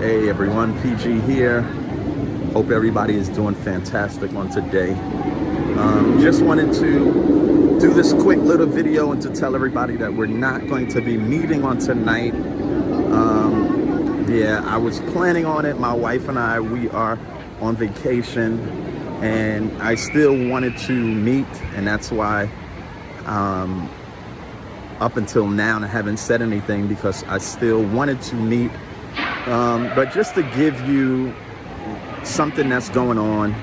Hey everyone, PG here. Hope everybody is doing fantastic on today. Just wanted to do this quick little video and to tell everybody that we're not going to be meeting on tonight. Yeah, I was planning on it. My wife and I, we are on vacation and I still wanted to meet, and that's why up until now I haven't said anything, because I still wanted to meet. But just to give you something that's going on,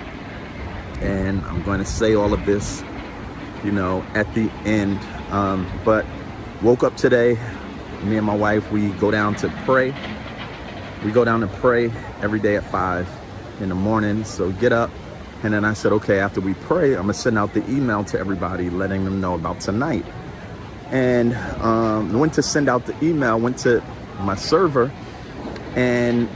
and I'm going to say all of this, you know, at the end. But woke up today, me and my wife, we go down to pray. We go down to pray every day at 5 in the morning. So get up, and then I said, okay, after we pray, I'm gonna send out the email to everybody, letting them know about tonight. And went to send out the email, went to my server, and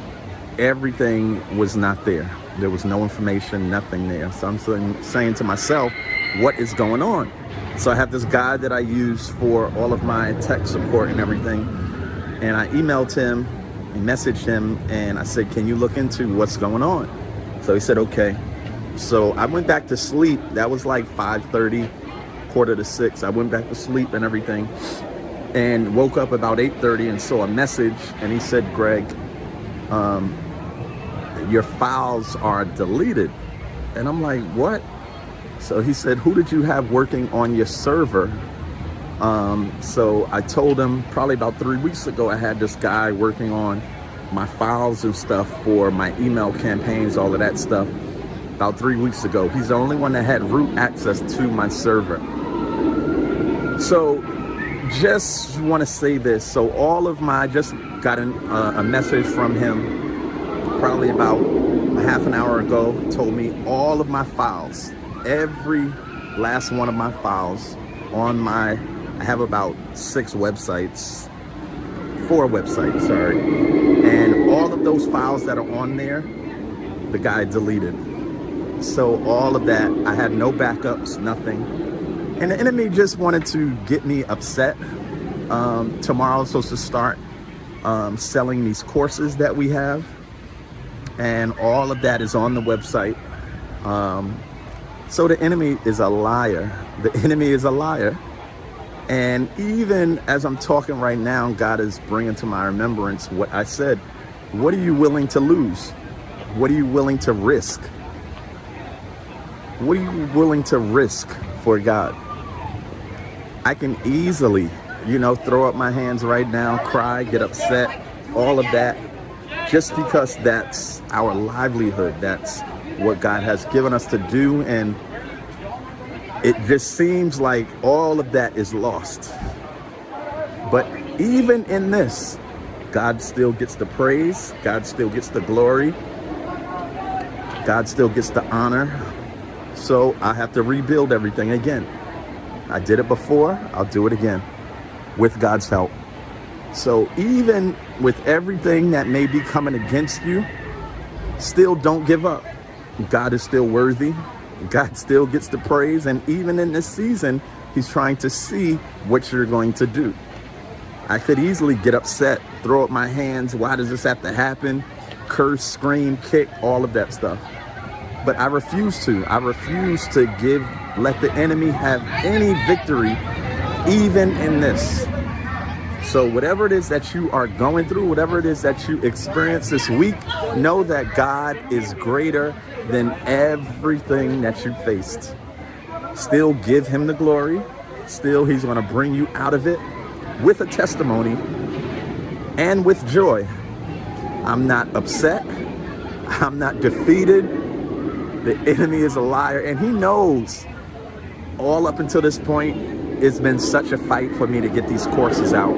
everything was not there. There was no information, nothing there. So I'm saying to myself, what is going on? So I have this guy that I use for all of my tech support and everything, and I emailed him and messaged him, and I said, can you look into what's going on? So he said, okay. So I went back to sleep. That was like 5:30, 5:45. I went back to sleep and everything, and woke up about 8:30 and saw a message, and he said, Greg, your files are deleted. And I'm like, what? So he said, who did you have working on your server? So I told him probably about 3 weeks ago, I had this guy working on my files and stuff for my email campaigns, all of that stuff, about 3 weeks ago. He's the only one that had root access to my server. So just want to say this. So all of my, I just got a message from him probably about a half an hour ago, told me all of my files, every last one of my files on my, I have about 4 websites, sorry. And all of those files that are on there, the guy deleted. So all of that, I had no backups, nothing. And the enemy just wanted to get me upset. Tomorrow I'm supposed to start selling these courses that we have. And all of that is on the website. So the enemy is a liar. The enemy is a liar. And even as I'm talking right now, God is bringing to my remembrance what I said. What are you willing to lose? What are you willing to risk? What are you willing to risk for God? I can easily, you know, throw up my hands right now, cry, get upset, all of that, just because that's our livelihood. That's what God has given us to do. And it just seems like all of that is lost. But even in this, God still gets the praise. God still gets the glory. God still gets the honor. So I have to rebuild everything again. I did it before, I'll do it again with God's help. So even with everything that may be coming against you, still don't give up. God is still worthy. God still gets the praise. And even in this season, he's trying to see what you're going to do. I could easily get upset, throw up my hands. Why does this have to happen? Curse, scream, kick, all of that stuff. But I refuse to. I refuse to let the enemy have any victory, even in this. So whatever it is that you are going through, whatever it is that you experience this week, know that God is greater than everything that you faced. Still give him the glory. Still, he's going to bring you out of it with a testimony and with joy. I'm not upset. I'm not defeated. The enemy is a liar, and he knows all up until this point, it's been such a fight for me to get these courses out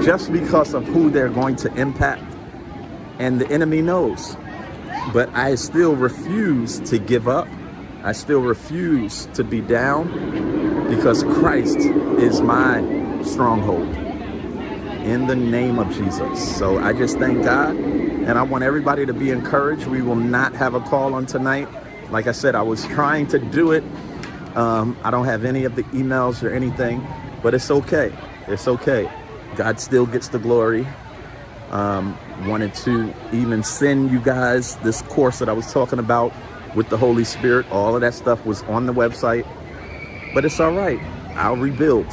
just because of who they're going to impact. And the enemy knows, but I still refuse to give up. I still refuse to be down, because Christ is my stronghold in the name of Jesus. So I just thank God, and I want everybody to be encouraged. We will not have a call on tonight. Like I said, I was trying to do it. I don't have any of the emails or anything, but it's okay. It's okay. God still gets the glory. Wanted to even send you guys this course that I was talking about with the Holy Spirit. All of that stuff was on the website, but it's all right. I'll rebuild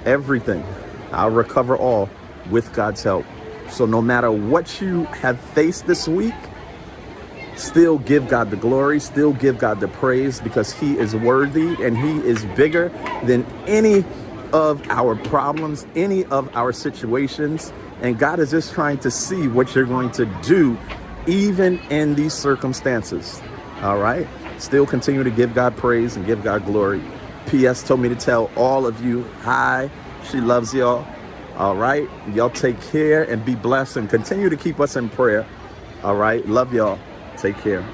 everything. I'll recover all with God's help. So no matter what you have faced this week, still give God the glory, still give God the praise, because he is worthy and he is bigger than any of our problems, any of our situations. And God is just trying to see what you're going to do even in these circumstances. All right. Still continue to give God praise and give God glory. P.S. told me to tell all of you, hi, she loves y'all. All right. Y'all take care and be blessed and continue to keep us in prayer. All right. Love y'all. Take care.